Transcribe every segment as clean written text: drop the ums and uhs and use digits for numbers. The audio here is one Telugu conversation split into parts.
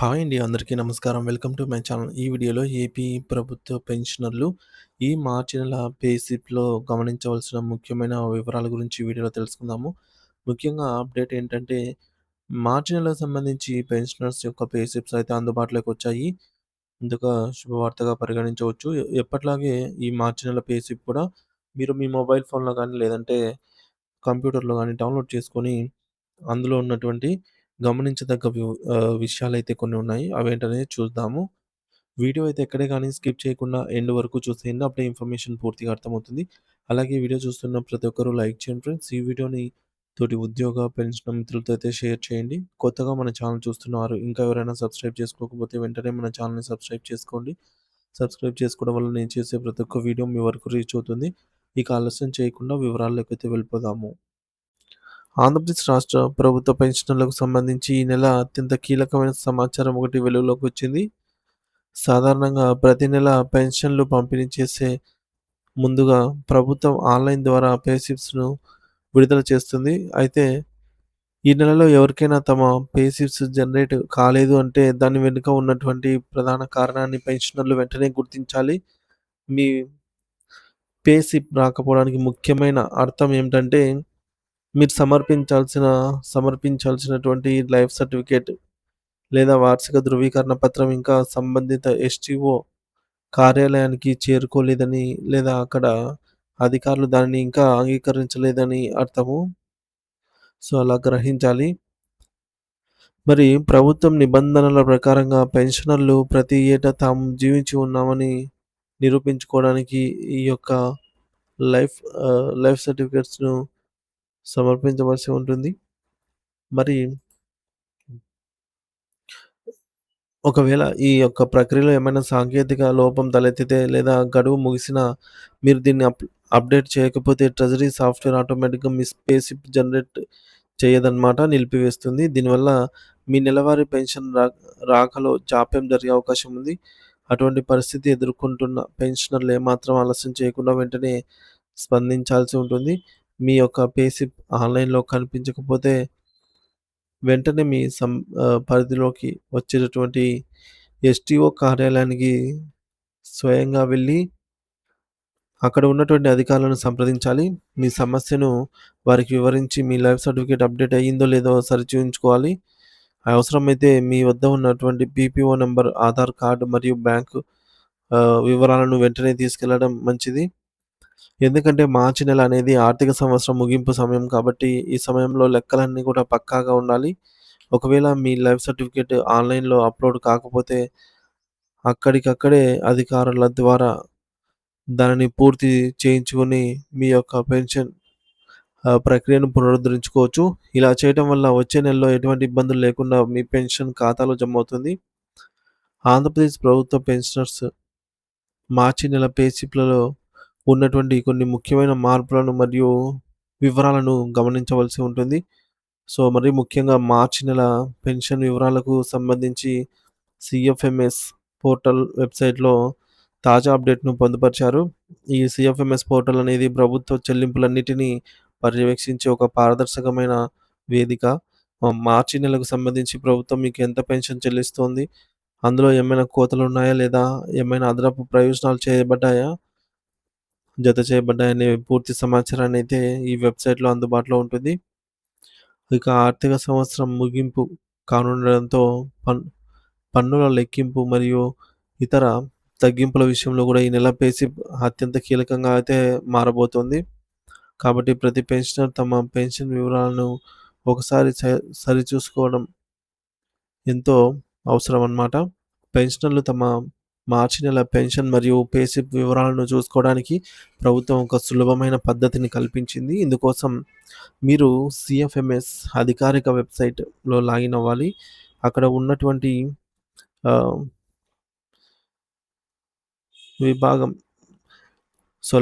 హాయ్ అండి. అందరికీ నమస్కారం. Welcome to my channel. ఈ వీడియోలో ఏపీ ప్రభుత్వ పెన్షనర్లు ఈ మార్చి నెల పే స్లిప్‌లో గమనించవలసిన ముఖ్యమైన వివరాల గురించి ఈ వీడియోలో తెలుసుకుందాము. ముఖ్యంగా అప్డేట్ ఏంటంటే, మార్చి నెలకు సంబంధించి పెన్షనర్స్ యొక్క పే స్లిప్స్ అయితే అందుబాటులోకి వచ్చాయి. ఇదొక శుభవార్తగా పరిగణించవచ్చు. ఎప్పటిలాగే ఈ మార్చి నెల పే స్లిప్ కూడా మీరు మీ మొబైల్ ఫోన్‌లో గానీ, లేదంటే కంప్యూటర్‌లో గానీ డౌన్‌లోడ్ చేసుకొని, అందులో ఉన్నటువంటి గమనించదగ్గ విషయాలైతే కొన్ని ఉన్నాయి. అవేంటనేది చూద్దాము. వీడియో అయితే ఎక్కడే గానీ స్కిప్ చేయకుండా ఎండ్ వరకు చూసేయండి. అప్పుడే ఇన్ఫర్మేషన్ పూర్తిగా అర్థమవుతుంది. అలాగే వీడియో చూస్తున్న ప్రతి ఒక్కరు లైక్ చేయండి ఫ్రెండ్స్. ఈ వీడియోని తోటి ఉద్యోగ, పెన్షన్ మిత్రులతో అయితే షేర్ చేయండి. కొత్తగా మన ఛానల్ చూస్తున్నవారు ఇంకా ఎవరైనా సబ్స్క్రైబ్ చేసుకోకపోతే వెంటనే మన ఛానల్‌ని సబ్స్క్రైబ్ చేసుకోండి. సబ్స్క్రైబ్ చేసుకోవడం వల్ల నేను చేసే ప్రతి ఒక్క వీడియో మీ వరకు రీచ్ అవుతుంది. ఇక ఆలస్యం చేయకుండా వివరాల్లోకైతే వెళ్ళిపోదాము. ఆంధ్రప్రదేశ్ రాష్ట్ర ప్రభుత్వ పెన్షనర్లకు సంబంధించి ఈ నెల అత్యంత కీలకమైన సమాచారం ఒకటి వెలుగులోకి వచ్చింది. సాధారణంగా ప్రతి నెల పెన్షన్లు పంపిణీ చేసే ముందుగా ప్రభుత్వం ఆన్‌లైన్ ద్వారా పే స్లిప్స్‌ను విడుదల చేస్తుంది. అయితే ఈ నెలలో ఎవరికైనా తమ పే స్లిప్స్ జనరేట్ కాలేదు అంటే దాని వెనుక ఉన్నటువంటి ప్రధాన కారణాన్ని పెన్షనర్లు వెంటనే గుర్తించాలి. మీ పే స్లిప్ రాకపోవడానికి ముఖ్యమైన అర్థం ఏమిటంటే మీరు సమర్పించాల్సినటువంటి లైఫ్ సర్టిఫికేట్ లేదా వార్షిక ధృవీకరణ పత్రం ఇంకా సంబంధిత ఎస్‌టిఓ కార్యాలయానికి చేరుకోలేదని, లేదా అక్కడ అధికారులు దానిని ఇంకా అంగీకరించలేదని అర్థము. సో, అలా గ్రహించాలి. మరి ప్రభుత్వం నిబంధనల ప్రకారంగా పెన్షనర్లు ప్రతి ఏటా తాము జీవించి ఉన్నామని నిరూపించుకోవడానికి ఈ యొక్క లైఫ్ లైఫ్ సర్టిఫికేట్స్‌ను సమర్పించవలసి ఉంటుంది. మరి ఒకవేళ ఈ యొక్క ప్రక్రియలో ఏమైనా సాంకేతిక లోపం తలెత్తితే లేదా గడువు ముగిసినా మీరు దీన్ని అప్డేట్ చేయకపోతే ట్రెజరీ సాఫ్ట్‌వేర్ ఆటోమేటిక్‌గా మీ పే స్లిప్ జనరేట్ చేయదనమాట. నిలిపివేస్తుంది. దీనివల్ల మీ నెలవారీ పెన్షన్ రాకలో జాప్యం జరిగే అవకాశం ఉంది. అటువంటి పరిస్థితి ఎదుర్కొంటున్న పెన్షనర్లు ఏమాత్రం ఆలస్యం చేయకుండా వెంటనే స్పందించాల్సి ఉంటుంది. మీ యొక్క పే స్లిప్ ఆన్‌లైన్‌లో కనిపించకపోతే వెంటనే మీ పరిధిలోకి వచ్చేటటువంటి ఎస్‌టిఓ కార్యాలయానికి స్వయంగా వెళ్లి, అక్కడ ఉన్నటువంటి అధికారులను సంప్రదించాలి. మీ సమస్యను వారికి వివరించి, మీ లైఫ్ సర్టిఫికేట్ అప్డేట్ అయ్యిందో లేదో సరిచూయించుకోవాలి. అవసరమైతే మీ వద్ద ఉన్నటువంటి పీపీఓ నంబర్, ఆధార్ కార్డ్ మరియు బ్యాంకు వివరాలను వెంటనే తీసుకెళ్లడం మంచిది. ఎందుకంటే మార్చి నెల అనేది ఆర్థిక సంవత్సరం ముగింపు సమయం కాబట్టి, ఈ సమయంలో లెక్కలన్నీ కూడా పక్కాగా ఉండాలి. ఒకవేళ మీ లైఫ్ సర్టిఫికేట్ ఆన్‌లైన్‌లో అప్‌లోడ్ కాకపోతే, అక్కడికక్కడే అధికారుల ద్వారా దానిని పూర్తి చేయించుకొని, మీ యొక్క పెన్షన్ ప్రక్రియను పునరుద్ధరించుకోవచ్చు. ఇలా చేయటం వల్ల వచ్చే నెలలో ఎటువంటి ఇబ్బందులు లేకుండా మీ పెన్షన్ ఖాతాలో జమవుతుంది. ఆంధ్రప్రదేశ్ ప్రభుత్వ పెన్షనర్స్ మార్చి నెల పే స్లిప్‌లలో ఉన్నటువంటి కొన్ని ముఖ్యమైన మార్పులను మరియు వివరాలను గమనించవలసి ఉంటుంది. సో, మరీ ముఖ్యంగా మార్చి నెల పెన్షన్ వివరాలకు సంబంధించి సీఎఫ్ఎంఎస్ పోర్టల్ వెబ్‌సైట్‌లో తాజా అప్డేట్‌ను పొందుపరిచారు. ఈ సీఎఫ్ఎంఎస్ పోర్టల్ అనేది ప్రభుత్వ చెల్లింపులన్నిటిని పర్యవేక్షించే ఒక పారదర్శకమైన వేదిక. మార్చి నెలకు సంబంధించి ప్రభుత్వం మీకు ఎంత పెన్షన్ చెల్లిస్తోంది? అందులో ఏమైనా కోతలున్నాయా? లేదా ఏమైనా అదనపు ప్రయోజనాలు జత చేయబడ్డాయనే పూర్తి సమాచారాన్నయితే ఈ వెబ్‌సైట్‌లో అందుబాటులో ఉంటుంది. ఇక ఆర్థిక సంవత్సరం ముగింపు కానుండడంతో పన్ పన్నుల లెక్కింపు మరియు ఇతర తగ్గింపుల విషయంలో గూడా ఈ నెల పే స్లిప్ అత్యంత కీలకంగా అయితే మారబోతోంది. కాబట్టి ప్రతి పెన్షనర్ తమ పెన్షన్ వివరాలను ఒకసారి సరిచూసుకోవడం ఎంతో అవసరమనమాట. పెన్షనర్లు తమ మార్చి నెల పెన్షన్ మరియు పే స్లిప్ వివరాలను చూసుకోవడానికి ప్రభుత్వం ఒక సులభమైన పద్ధతిని కల్పించింది. ఇందుకోసం మీరు సీఎఫ్ఎంఎస్ అధికారిక వెబ్‌సైట్‌లో లాగిన్ అవ్వాలి. అక్కడ ఉన్నటువంటి ఆహ్, విభాగం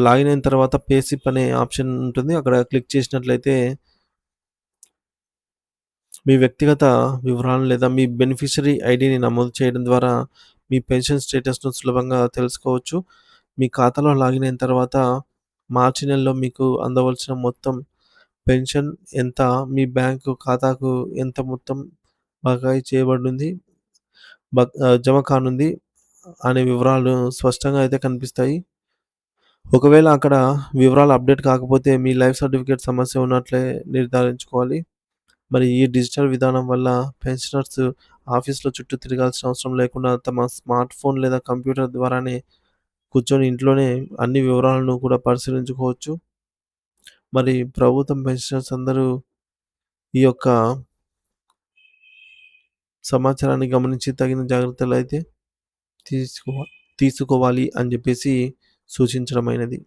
లాగిన్ అయిన తర్వాత పే స్లిప్ అనే ఆప్షన్ ఉంటుంది. అక్కడ క్లిక్ చేసినట్లయితే మీ వ్యక్తిగత వివరాలను లేదా మీ బెనిఫిషరీ ఐడీని నమోదు చేయడం ద్వారా మీ పెన్షన్ స్టేటస్‌ను సులభంగా తెలుసుకోవచ్చు. మీ ఖాతాలో లాగిన్ అయిన తర్వాత మార్చి నెలలో మీకు అందవలసిన మొత్తం పెన్షన్ ఎంత, మీ బ్యాంకు ఖాతాకు ఎంత మొత్తం బకాయి చేయబడింది, జమ కానుంది అనే వివరాలు స్పష్టంగా అయితే కనిపిస్తాయి. ఒకవేళ అక్కడ వివరాలు అప్‌డేట్ కాకపోతే మీ లైఫ్ సర్టిఫికేట్ సమస్య ఉన్నట్లే నిర్ధారించుకోవాలి. మరి ఈ డిజిటల్ విధానం వల్ల పెన్షనర్స్ ఆఫీస్‌లో చుట్టూ తిరగాల్సిన అవసరం లేకుండా తమ స్మార్ట్ ఫోన్ లేదా కంప్యూటర్ ద్వారానే కూర్చొని ఇంట్లోనే అన్ని వివరాలను కూడా పరిశీలించుకోవచ్చు. మరి ప్రభుత్వం పెన్షనర్స్ అందరూ ఈ యొక్క సమాచారాన్ని గమనించి తగిన జాగ్రత్తలైతే తీసుకో తీసుకోవాలి అని జెప్పేసి సూచించడమైనది.